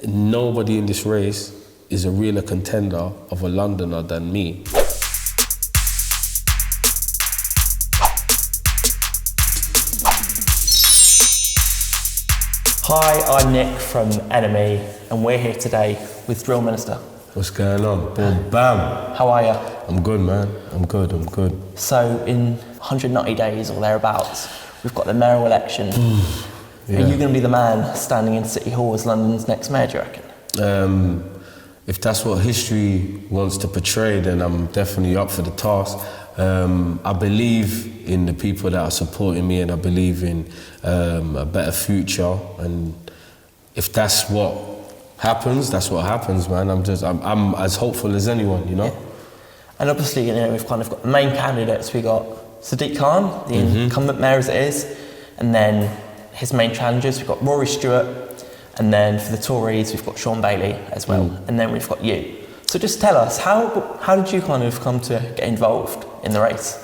nobody in this race is a realer contender of a Londoner than me. Hi, I'm Nick from NME, and we're here today with Drillminister. What's going on? Boom, bam. How are you? I'm good, man. I'm good. So in 190 days or thereabouts, we've got the mayoral election. Yeah. Are you going to be the man standing in City Hall as London's next mayor, do you reckon? If that's what history wants to portray, then I'm definitely up for the task. I believe in the people that are supporting me, and I believe in a better future. And if that's what happens, that's what happens, man. I'm as hopeful as anyone, you know? Yeah. And obviously, you know, we've kind of got the main candidates. We got Sadiq Khan, the incumbent mayor as it is, and then his main challengers. We've got Rory Stewart, and then for the Tories, we've got Sean Bailey as well, and then we've got you. So just tell us, how did you kind of come to get involved in the race?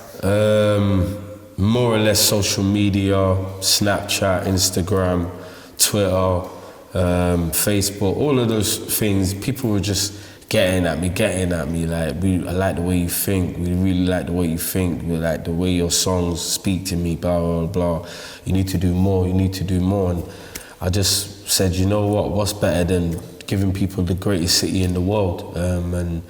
More or less social media, Snapchat, Instagram, Twitter, Facebook, all of those things. People were just getting at me, like, I like the way you think, we really like the way you think, we like the way your songs speak to me, blah, blah, blah. You need to do more. And I just said, you know what, what's better than giving people the greatest city in the world, and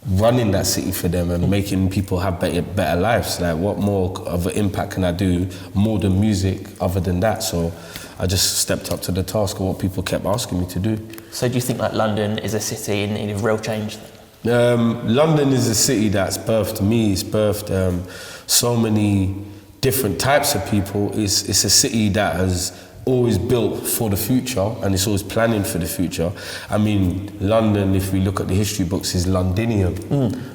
running that city for them and making people have better lives. Like, what more of an impact can I do, more than music, other than that? So I just stepped up to the task of what people kept asking me to do. So do you think like London is a city in need of real change? London is a city that's birthed me, it's birthed so many different types of people. It's a city that has always built for the future, and it's always planning for the future. I mean, London, if we look at the history books, is Londinium.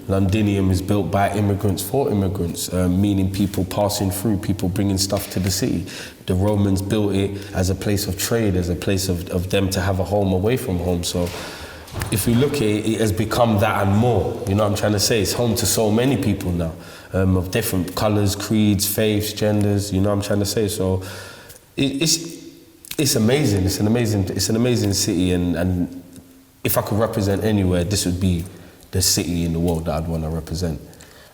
Londinium is built by immigrants for immigrants, meaning people passing through, people bringing stuff to the city. The Romans built it as a place of trade, as a place of them to have a home away from home. So if we look at it, it has become that and more. You know what I'm trying to say? It's home to so many people now, of different colours, creeds, faiths, genders, you know what I'm trying to say? So it's amazing. It's an amazing city, and if I could represent anywhere, this would be the city in the world that I'd want to represent.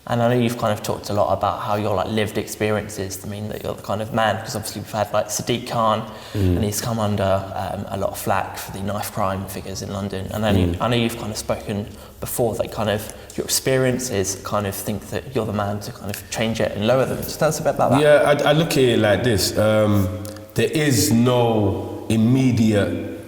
And I know you've kind of talked a lot about how your like lived experiences. I mean, that you're the kind of man, because obviously we've had like Sadiq Khan, and he's come under a lot of flack for the knife crime figures in London. And I know you've kind of spoken before that kind of your experiences kind of think that you're the man to kind of change it and lower them. Just tell us a bit about that. Yeah, I look at it like this. There is no immediate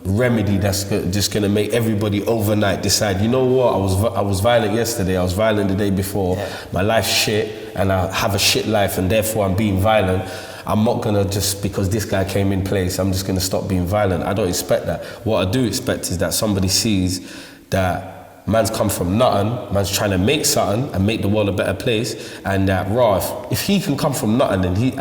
remedy that's just gonna make everybody overnight decide, you know what, I was violent yesterday, I was violent the day before, my life's shit, and I have a shit life, and therefore I'm being violent. I'm not gonna just, because this guy came in place, I'm just gonna stop being violent. I don't expect that. What I do expect is that somebody sees that man's come from nothing, man's trying to make something and make the world a better place, and that if he can come from nothing, then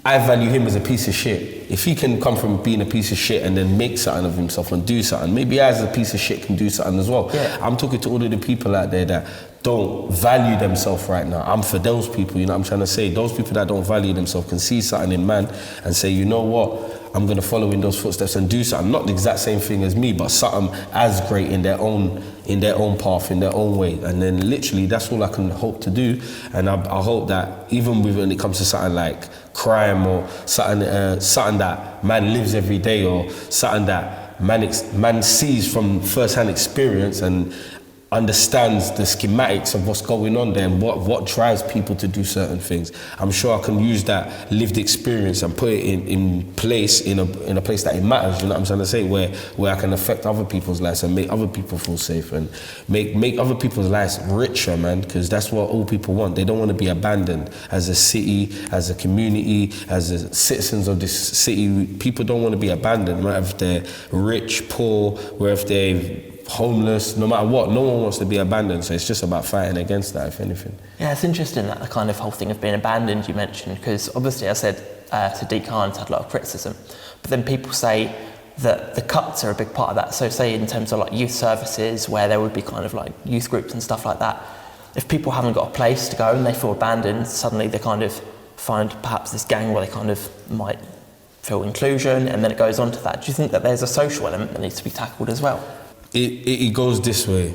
I value him as a piece of shit. If he can come from being a piece of shit and then make something of himself and do something, maybe I as a piece of shit can do something as well. Yeah. I'm talking to all of the people out there that don't value themselves right now. I'm for those people, you know what I'm trying to say? Those people that don't value themselves can see something in man and say, you know what, I'm gonna follow in those footsteps and do something, not the exact same thing as me, but something as great in their own path, in their own way. And then literally that's all I can hope to do. And I hope that even when it comes to something like crime or something that man lives every day, or something that man sees from first-hand experience and understands the schematics of what's going on there and what drives people to do certain things. I'm sure I can use that lived experience and put it in place in a place that it matters, you know what I'm trying to say, where I can affect other people's lives and make other people feel safe and make other people's lives richer, man, because that's what all people want. They don't want to be abandoned as a city, as a community, as citizens of this city. People don't want to be abandoned, right? If they're rich, poor, or if they're homeless, no matter what, no one wants to be abandoned, so it's just about fighting against that, if anything. Yeah, it's interesting that the kind of whole thing of being abandoned you mentioned, because obviously I said Sadiq Khan's had a lot of criticism, but then people say that the cuts are a big part of that. So say in terms of like youth services, where there would be kind of like youth groups and stuff like that, if people haven't got a place to go and they feel abandoned, suddenly they kind of find perhaps this gang where they kind of might feel inclusion, and then it goes on to that. Do you think that there's a social element that needs to be tackled as well? It goes this way.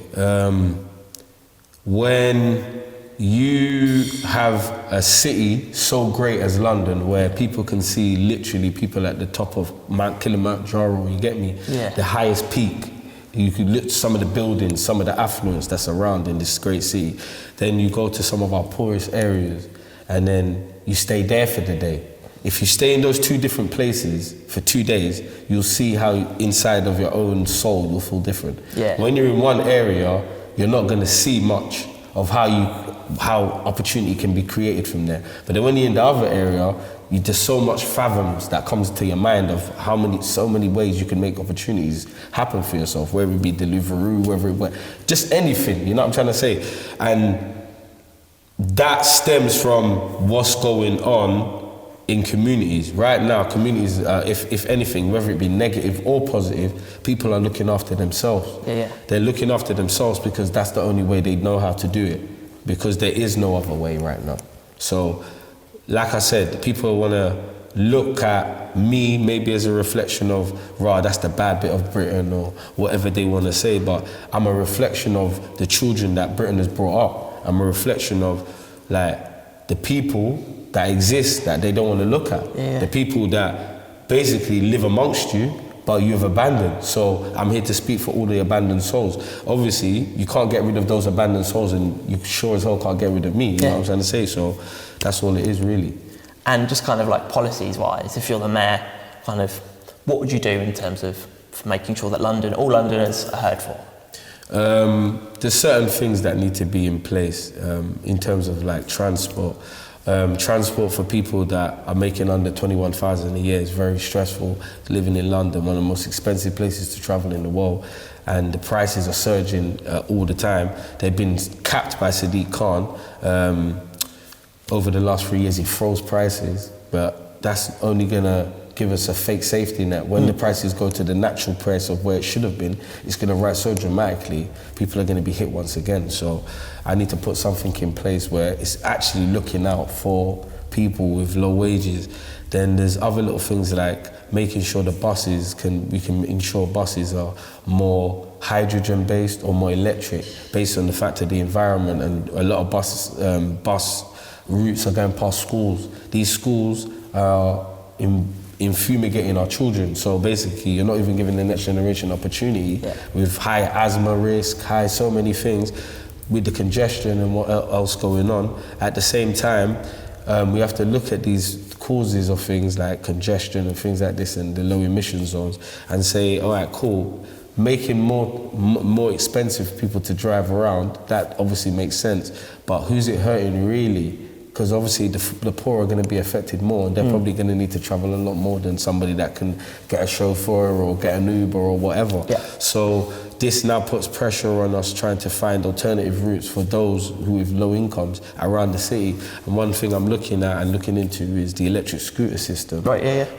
When you have a city so great as London, where people can see literally people at the top of Mount Kilimanjaro, you get me? Yeah. The highest peak. You can look at some of the buildings, some of the affluence that's around in this great city. Then you go to some of our poorest areas, and then you stay there for the day. If you stay in those two different places for 2 days, you'll see how inside of your own soul you'll feel different. Yeah. When you're in one area, you're not going to see much of how opportunity can be created from there. But then when you're in the other area, there's so much fathoms that comes to your mind of so many ways you can make opportunities happen for yourself, whether it be Deliveroo, just anything, you know what I'm trying to say? And that stems from what's going on in communities. Right now, communities, if anything, whether it be negative or positive, people are looking after themselves. Yeah. They're looking after themselves because that's the only way they know how to do it, because there is no other way right now. So, like I said, people want to look at me maybe as a reflection of, that's the bad bit of Britain, or whatever they want to say, but I'm a reflection of the children that Britain has brought up. I'm a reflection of like the people that exist that they don't want to look at. Yeah. The people that basically live amongst you, but you've abandoned. So I'm here to speak for all the abandoned souls. Obviously, you can't get rid of those abandoned souls, and you sure as hell can't get rid of me, you know what I'm trying to say? So that's all it is, really. And just kind of like policies-wise, if you're the mayor, kind of, what would you do in terms of making sure that all Londoners are heard for? There's certain things that need to be in place in terms of like transport. Transport for people that are making under 21,000 a year is very stressful. Living in London, one of the most expensive places to travel in the world, and the prices are surging all the time. They've been capped by Sadiq Khan. Over the last 3 years, he froze prices, but that's only gonna give us a fake safety net. When the prices go to the natural price of where it should have been, it's gonna rise so dramatically, people are gonna be hit once again. So I need to put something in place where it's actually looking out for people with low wages. Then there's other little things like making sure the we can ensure buses are more hydrogen based or more electric, based on the fact of the environment. And a lot of bus routes are going past schools. These schools are fumigating our children. So basically, you're not even giving the next generation opportunity with high asthma risk, so many things, with the congestion and what else going on. At the same time, we have to look at these causes of things like congestion and things like this and the low emission zones and say, all right, cool, making more expensive for people to drive around, that obviously makes sense. But who's it hurting really? Because obviously the poor are going to be affected more, and they're probably going to need to travel a lot more than somebody that can get a chauffeur or get an Uber or whatever. Yeah. So this now puts pressure on us trying to find alternative routes for those who have low incomes around the city. And one thing I'm looking at and looking into is the electric scooter system,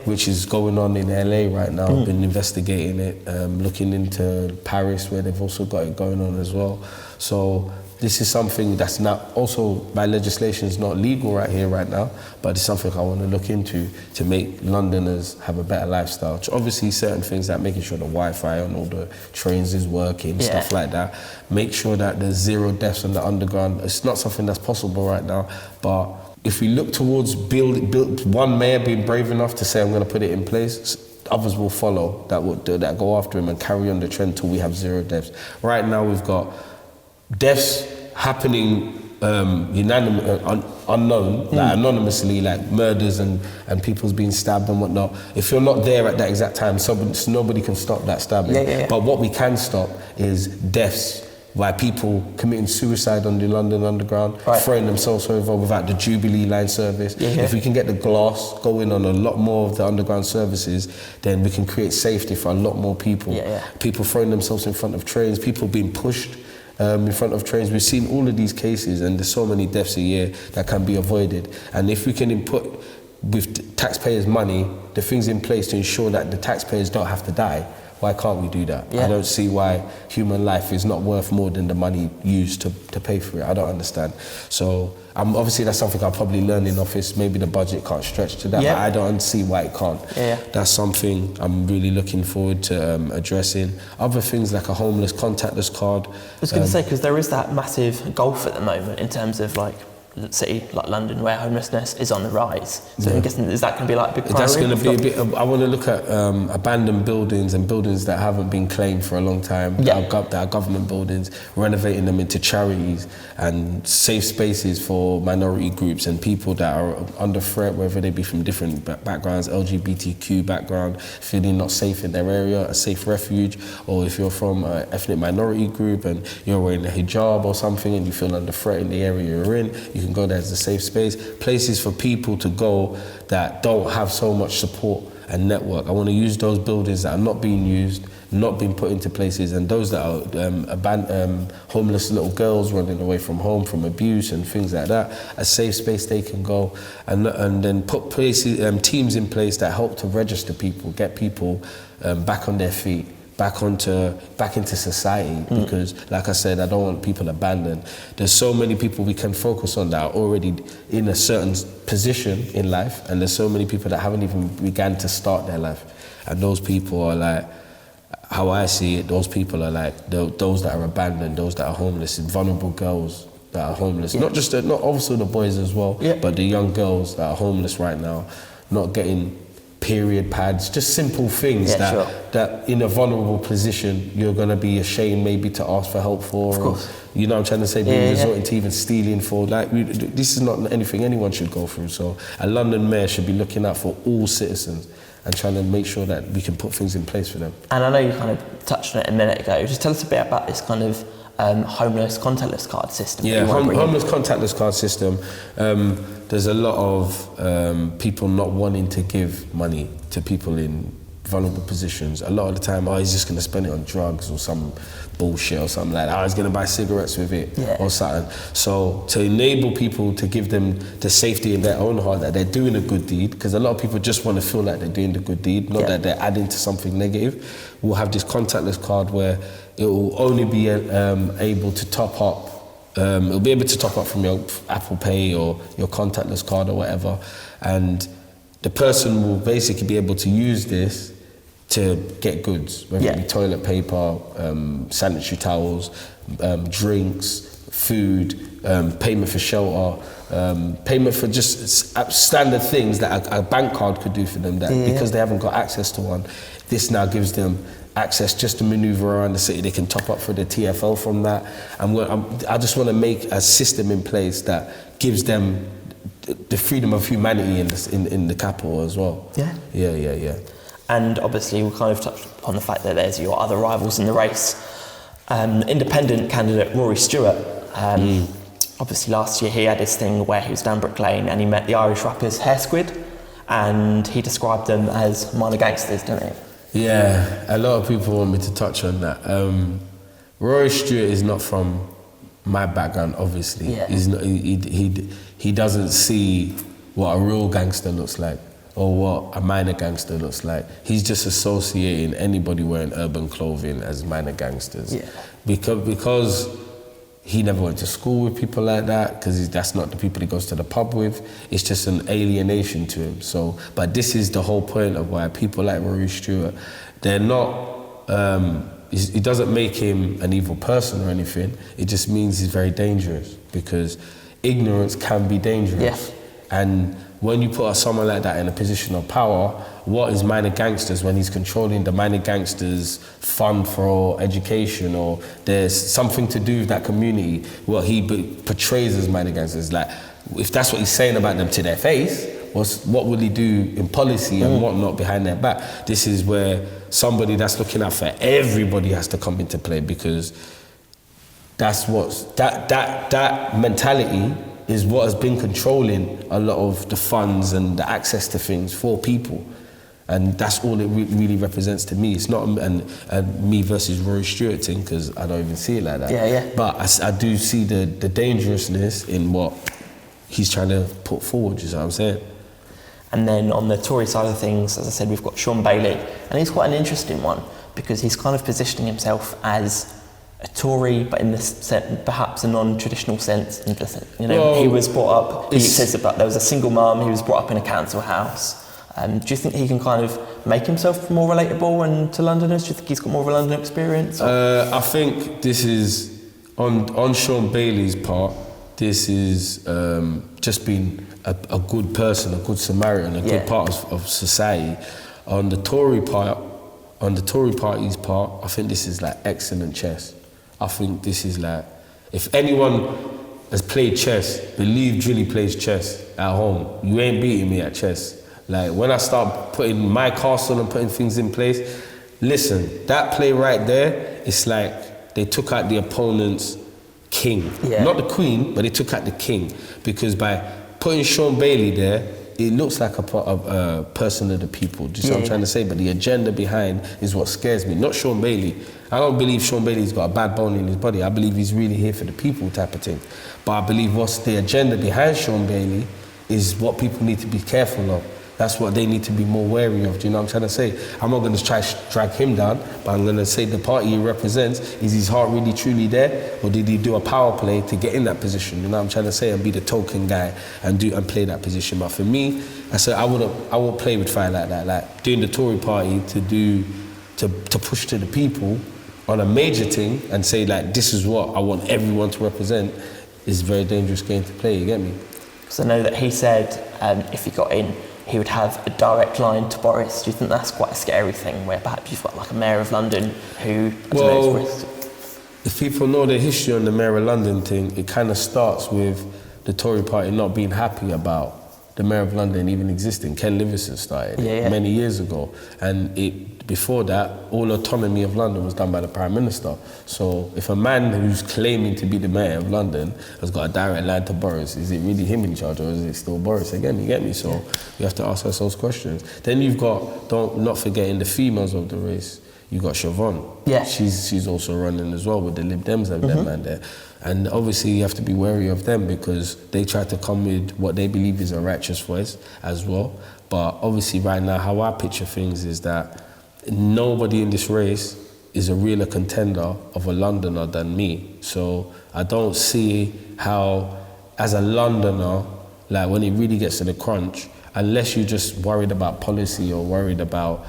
which is going on in LA right now. I've been investigating it, looking into Paris where they've also got it going on as well. So this is something that's not, also by legislation, is not legal right here, right now, but it's something I want to look into to make Londoners have a better lifestyle. Obviously, certain things like making sure the Wi-Fi on all the trains is working, stuff like that. Make sure that there's 0 deaths on the underground. It's not something that's possible right now, but if we look towards build one mayor being brave enough to say, I'm going to put it in place, others will follow that go after him and carry on the trend till we have 0 deaths. Right now, we've got deaths happening unknown, like anonymously, like murders and people's being stabbed and whatnot. If you're not there at that exact time, nobody can stop that stabbing. But what we can stop is deaths by people committing suicide on the London Underground, throwing themselves over without the Jubilee line service. If we can get the glass going on a lot more of the underground services, then we can create safety for a lot more people. People throwing themselves in front of trains, people being pushed in front of trains. We've seen all of these cases, and there's so many deaths a year that can be avoided. And if we can input with taxpayers' money the things in place to ensure that the taxpayers don't have to die, Why can't we do that? Yeah. I don't see why human life is not worth more than the money used to pay for it. I don't understand. So obviously that's something I'll probably learn in office. Maybe the budget can't stretch to that, Yeah. but I don't see why it can't. Yeah. That's something I'm really looking forward to addressing. Other things like a homeless contactless card. I was going to say, because there is that massive gulf at the moment in terms of like city like London where homelessness is on the rise. So I'm guessing, is that going to be like a big priority? That's going to be a bit I want to look at abandoned buildings and buildings that haven't been claimed for a long time, that are government buildings, renovating them into charities and safe spaces for minority groups and people that are under threat, whether they be from different backgrounds, LGBTQ background, feeling not safe in their area, a safe refuge, or if you're from an ethnic minority group and you're wearing a hijab or something and you feel under threat in the area you're in, you can go there as a safe space. Places for people to go that don't have so much support and network. I want to use those buildings that are not being used, not being put into places, and those that are homeless little girls running away from home, from abuse and things like that, a safe space they can go, and then put places, teams in place that help to register people, get people back on their feet, back into society, because like I said, I don't want people abandoned. There's so many people we can focus on that are already in a certain position in life, and there's so many people that haven't even began to start their life, and those people are like, how I see it, those people are like those that are abandoned, those that are homeless, vulnerable girls that are homeless, not also the boys as well, but the young girls that are homeless right now, not getting period pads, just simple things that in a vulnerable position you're going to be ashamed maybe to ask for help for, or, you know what I'm trying to say, being resorting to even stealing for, this is not anything anyone should go through. So a London mayor should be looking out for all citizens and trying to make sure that we can put things in place for them. And I know you kind of touched on it a minute ago, just tell us a bit about this kind of homeless contactless card system. Yeah, homeless contactless card system. There's a lot of people not wanting to give money to people in vulnerable positions. A lot of the time, he's just going to spend it on drugs or some bullshit or something like that. He's going to buy cigarettes with it or something. So to enable people to give them the safety in their own heart that they're doing a good deed, because a lot of people just want to feel like they're doing the good deed, not that they're adding to something negative. We'll have this contactless card where it will only be able to top up. It'll be able to top up from your Apple Pay or your contactless card or whatever, and the person will basically be able to use this to get goods, whether it be toilet paper, sanitary towels, drinks, food, payment for shelter, payment for just standard things that a bank card could do for them, that because they haven't got access to one, this now gives them access just to maneuver around the city. They can top up for the TFL from that. And I just want to make a system in place that gives them the freedom of humanity in the capital as well. Yeah. And obviously we kind of touched upon the fact that there's your other rivals in the race. Independent candidate Rory Stewart, obviously last year he had his thing where he was down Brick Lane and he met the Irish rappers Hair Squid, and he described them as minor gangsters, didn't he? Yeah, a lot of people want me to touch on that. Rory Stewart is not from my background, obviously. He's not, he doesn't see what a real gangster looks like or what a minor gangster looks like. He's just associating anybody wearing urban clothing as minor gangsters. Because he never went to school with people like that, because that's not the people he goes to the pub with. It's just an alienation to him. So, but this is the whole point of why people like Rory Stewart, they're not, it doesn't make him an evil person or anything. It just means he's very dangerous, because ignorance can be dangerous. And when you put someone like that in a position of power, what is minor gangsters when he's controlling the minor gangsters' fund for education, or there's something to do with that community? What he portrays as minor gangsters, like if that's what he's saying about them to their face, what will he do in policy and whatnot behind their back? This is where somebody that's looking out for everybody has to come into play, because that's that mentality is what has been controlling a lot of the funds and the access to things for people. And that's all it really represents to me. It's not a me versus Rory Stewart thing, because I don't even see it like that. But I do see the dangerousness in what he's trying to put forward, you know what I'm saying? And then on the Tory side of things, as I said, we've got Sean Bailey, and he's quite an interesting one, because he's kind of positioning himself as a Tory, but in this sense, perhaps a non-traditional sense. In the sense, he was brought up. He says about there was a single mum. He was brought up in a council house. Do you think he can kind of make himself more relatable and to Londoners? Do you think he's got more of a London experience? I think this is on Sean Bailey's part. This is just being a good person, a good Samaritan, a good part of society. On the Tory party's part, I think this is like excellent chess. I think this is like, if anyone has played chess, believe Drilly plays chess at home. You ain't beating me at chess. Like when I start putting my castle and putting things in place, listen, that play right there, it's like they took out the opponent's king. Yeah. Not the queen, but they took out the king. Because by putting Sean Bailey there, it looks like a person of the people. Do you see what I'm trying to say? But the agenda behind is what scares me, not Sean Bailey. I don't believe Sean Bailey's got a bad bone in his body. I believe he's really here for the people type of thing. But I believe what's the agenda behind Sean Bailey is what people need to be careful of. That's what they need to be more wary of. Do you know what I'm trying to say? I'm not going to try to drag him down, but I'm going to say the party he represents, is his heart really truly there, or did he do a power play to get in that position? You know what I'm trying to say? And be the token guy and play that position. But for me, I said I won't play with fire like that. Like doing the Tory party to push to the people on a major thing and say like this is what I want everyone to represent is a very dangerous game to play. You get me? Because I know that he said if he got in, he would have a direct line to Boris. Do you think that's quite a scary thing, where perhaps you've got like a mayor of London who, if people know the history on the mayor of London thing, it kind of starts with the Tory party not being happy about the mayor of London even existing. Ken Livingstone started many years ago, and before that, all autonomy of London was done by the Prime Minister. So if a man who's claiming to be the mayor of London has got a direct line to Boris, is it really him in charge or is it still Boris again? You get me? So we have to ask ourselves questions. Then you've got, not forgetting the females of the race. You've got Siobhan. Yeah. She's also running as well with the Lib Dems and them man there. And obviously you have to be wary of them because they try to come with what they believe is a righteous voice as well. But obviously right now, how I picture things is that nobody in this race is a realer contender of a Londoner than me. So I don't see how, as a Londoner, like when it really gets to the crunch, unless you're just worried about policy or worried about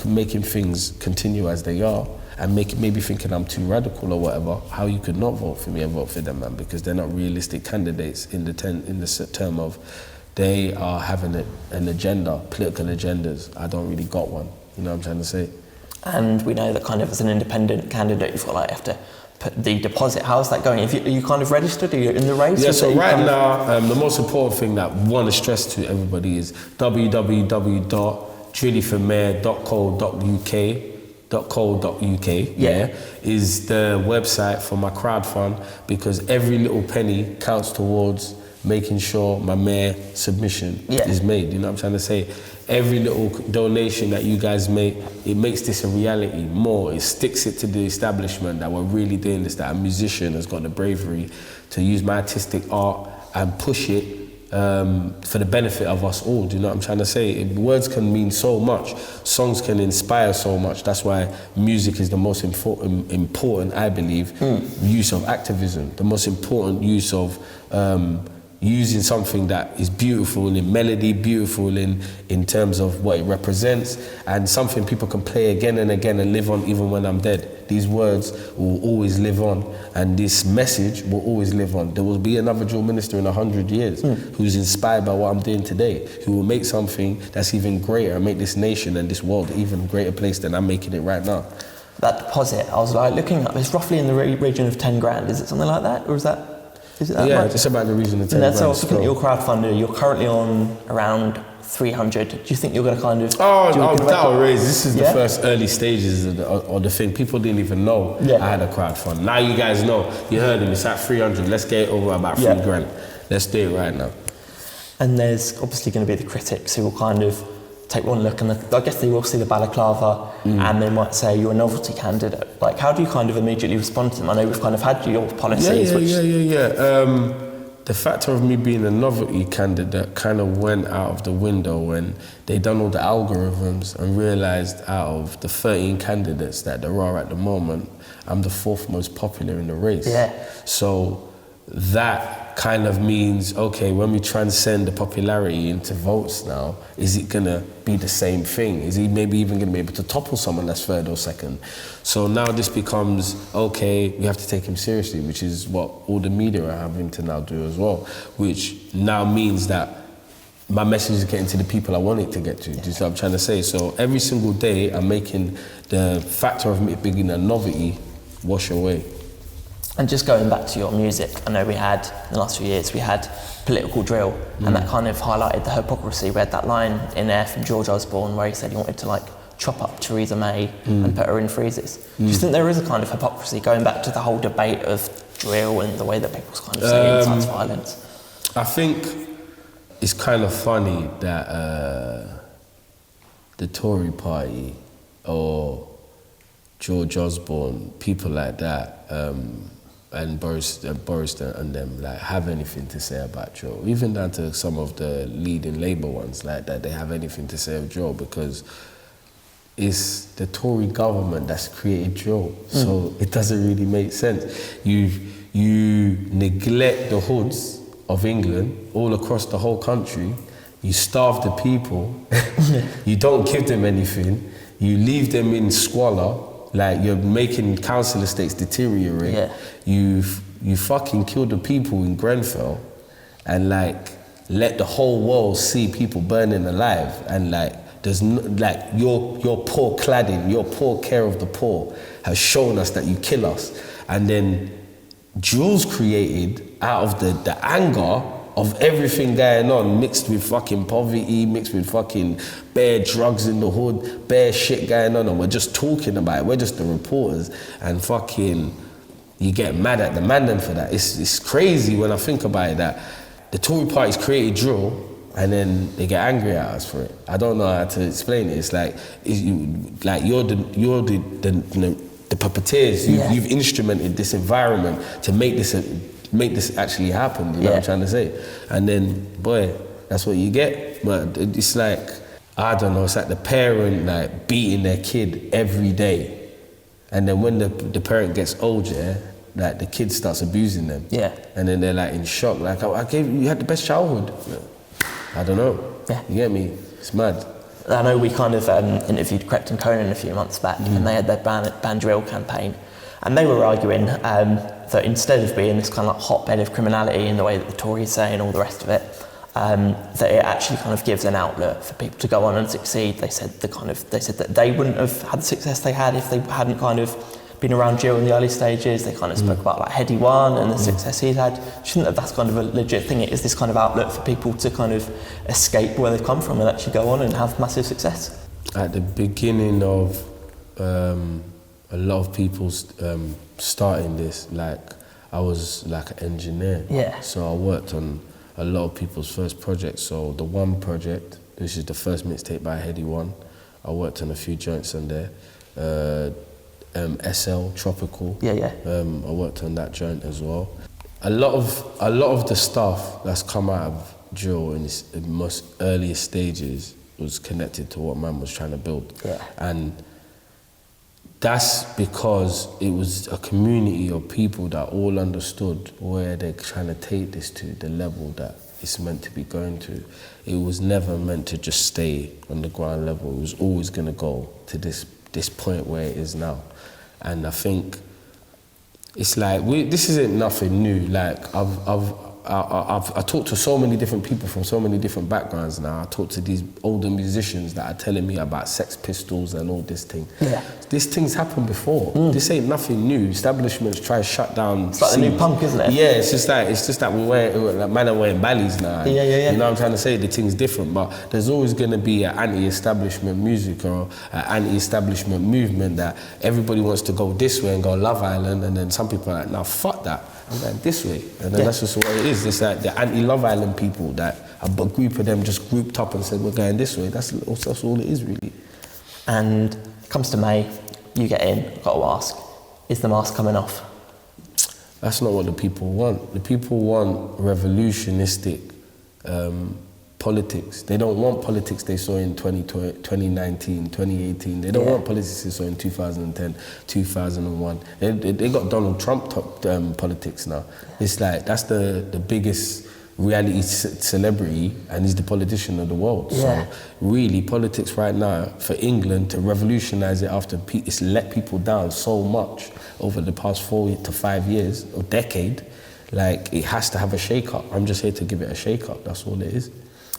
making things continue as they are, and maybe thinking I'm too radical or whatever, how you could not vote for me and vote for them, man, because they're not realistic candidates in the term of they are having an agenda, political agendas. I don't really got one. You know what I'm trying to say? And we know that kind of as an independent candidate, you've got have to put the deposit. How's that going? Are you kind of registered? Are you in the race? Yeah, so right now, the most important thing that I want to stress to everybody is www.drillyformayor.co.uk is the website for my crowdfund, because every little penny counts towards making sure my mayor submission is made. You know what I'm trying to say? Every little donation that you guys make, it makes this a reality more. It sticks it to the establishment that we're really doing this, that a musician has got the bravery to use my artistic art and push it for the benefit of us all. Do you know what I'm trying to say? Words can mean so much. Songs can inspire so much. That's why music is the most important, I believe, use of activism. The most important use of using something that is beautiful in melody, beautiful in terms of what it represents, and something people can play again and again and live on even when I'm dead. These words will always live on, and this message will always live on. There will be another Drillminister in 100 years who's inspired by what I'm doing today, who will make something that's even greater and make this nation and this world an even greater place than I'm making it right now. That deposit, I was looking up, it's roughly in the region of 10 grand. Is it something like that, or is it that much? It's about the region of 10 grand. And that's also looking at your crowdfunder. You're currently on around 300. Do you think you're going to kind of... that'll raise. This is the first early stages of the thing. People didn't even know I had a crowdfund. Now you guys know. You heard him. It's at 300. Let's get it over about 3 grand. Let's do it right now. And there's obviously going to be the critics who will kind of take one look, and I guess they will see the balaclava and they might say you're a novelty candidate. Like, how do you kind of immediately respond to them? I know we've kind of had your policies. the factor of me being a novelty candidate kind of went out of the window when they done all the algorithms and realised out of the 13 candidates that there are at the moment, I'm the 4th most popular in the race. Yeah. So that kind of means, okay, when we transcend the popularity into votes now, is it gonna be the same thing? Is he maybe even gonna be able to topple someone that's 3rd or 2nd? So now this becomes, okay, we have to take him seriously, which is what all the media are having to now do as well, which now means that my message is getting to the people I want it to get to. Do you see what I'm trying to say? So every single day I'm making the factor of me being a novelty wash away. And just going back to your music, I know we had, in the last few years, we had political drill, and that kind of highlighted the hypocrisy. We had that line in there from George Osborne where he said he wanted to like chop up Theresa May and put her in freezers. Do you think there is a kind of hypocrisy going back to the whole debate of drill and the way that people's kind of say it incites violence? I think it's kind of funny that the Tory party or George Osborne, people like that, and Boris and them like have anything to say about Joe. Even down to some of the leading Labour ones like that, they have anything to say of Joe because it's the Tory government that's created Joe. So it doesn't really make sense. You neglect the hoods of England all across the whole country. You starve the people. You don't give them anything. You leave them in squalor. Like, you're making council estates deteriorate. Yeah. You fucking kill the people in Grenfell and like let the whole world see people burning alive, and like there's no, like your poor cladding, your poor care of the poor has shown us that you kill us. And then Jules created out of the anger of everything going on, mixed with fucking poverty, mixed with fucking bare drugs in the hood, bare shit going on, and we're just talking about it. We're just the reporters, and fucking you get mad at the man then for that. It's crazy when I think about it that the Tory party's created drill and then they get angry at us for it. I don't know how to explain it. It's like you're the puppeteers. You've instrumented this environment to make this actually happen, you know what I'm trying to say? And then, boy, that's what you get. But it's like, I don't know, it's like the parent like beating their kid every day. And then when the parent gets older, like the kid starts abusing them. Yeah. And then they're like in shock, like, you had the best childhood. I don't know. Yeah. You get me? It's mad. I know we kind of interviewed Crepton Conan a few months back, and they had their ban drill campaign. And they were arguing that instead of being this kind of like hotbed of criminality in the way that the Tories say and all the rest of it, that it actually kind of gives an outlet for people to go on and succeed. They said that they wouldn't have had the success they had if they hadn't kind of been around Jill in the early stages. They kind of spoke about like Heady One and the success he'd had. Do you think that that's kind of a legit thing? It is this kind of outlet for people to kind of escape where they've come from and actually go on and have massive success? At the beginning of a lot of people starting this, like I was like an engineer. Yeah. So I worked on a lot of people's first projects. So the One project, this is the first mixtape by Heady One. I worked on a few joints on there. SL Tropical. Yeah. I worked on that joint as well. A lot of the stuff that's come out of drill in its most earliest stages was connected to what man was trying to build. Yeah. And that's because it was a community of people that all understood where they're trying to take this to, the level that it's meant to be going to. It was never meant to just stay on the ground level. It was always going to go to this point where it is now. And I think it's like, this isn't nothing new. Like I talked to so many different people from so many different backgrounds now. I talked to these older musicians that are telling me about Sex Pistols and all this thing. Yeah. These things happened before. This ain't nothing new. Establishments try to shut down. It's like the new punk, isn't it? Yeah, it's just that men are wearing ballies now. Yeah. You know what I'm trying to say? The thing's different, but there's always going to be an anti-establishment music or an anti-establishment movement that everybody wants to go this way and go Love Island, and then some people are like, nah, fuck that. I'm going this way. And then that's just what it is. It's like the anti-Love Island people that a group of them just grouped up and said, we're going this way. That's all it is, really. And it comes to May, you get in, I've got to ask, is the mask coming off? That's not what the people want. The people want revolutionistic politics. They don't want politics they saw in 2019, 2018. They don't want politics they saw in 2010, 2001. They got Donald Trump politics now. It's like, that's the biggest reality celebrity, and he's the politician of the world. So really, politics right now, for England to revolutionize it after it's let people down so much over the past 4 to 5 years, or decade, like, it has to have a shake-up. I'm just here to give it a shake-up, that's all it is.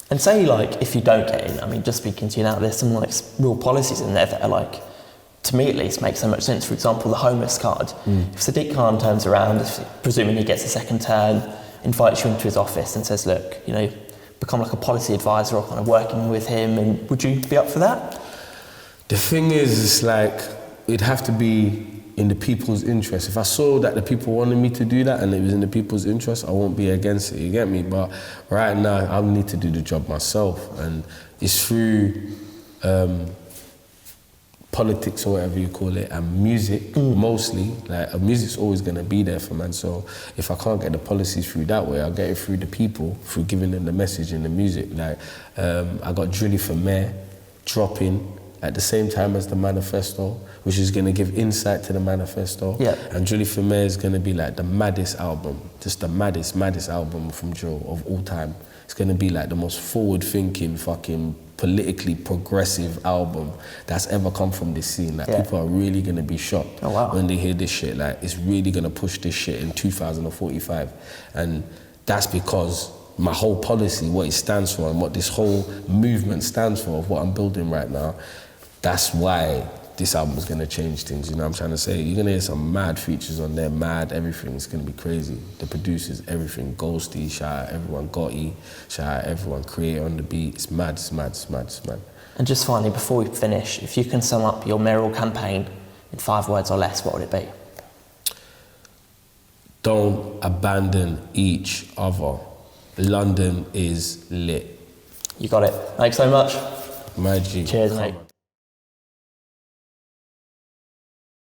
And say, like, if you don't get in, I mean, just speaking to you now, there's some, like, real policies in there that are, like, to me at least, make so much sense. For example, the homeless card. If Sadiq Khan turns around, presuming he gets a second term, invites you into his office and says, look, you know, become like a policy advisor or kind of working with him, and would you be up for that? The thing is, it's like, it'd have to be in the people's interest. If I saw that the people wanted me to do that and it was in the people's interest, I won't be against it, you get me? But right now, I need to do the job myself, and it's through politics, or whatever you call it, and music, mostly. Like, music's always gonna be there for man, so if I can't get the policies through that way, I'll get it through the people, through giving them the message in the music. Like, I got Drilly for Mayor dropping at the same time as the manifesto, which is gonna give insight to the manifesto. And Drilly for Mayor is gonna be like the maddest album, just the maddest album from Drill of all time. It's gonna be like the most forward-thinking, fucking politically progressive album that's ever come from this scene. Like, people are really gonna be shocked when they hear this shit. Like, it's really gonna push this shit in 2045. And that's because my whole policy, what it stands for, and what this whole movement stands for, of what I'm building right now, that's why this album is gonna change things, you know what I'm trying to say? You're gonna hear some mad features on there, mad everything, it's gonna be crazy. The producers, everything, Ghosty, shout out everyone, Gotti, shout out everyone, Creator on the beat, it's mad, it's mad, it's mad, it's mad. And just finally, before we finish, if you can sum up your mayoral campaign in 5 words or less, what would it be? Don't abandon each other. London is lit. You got it. Thanks so much. My G. Cheers, mate.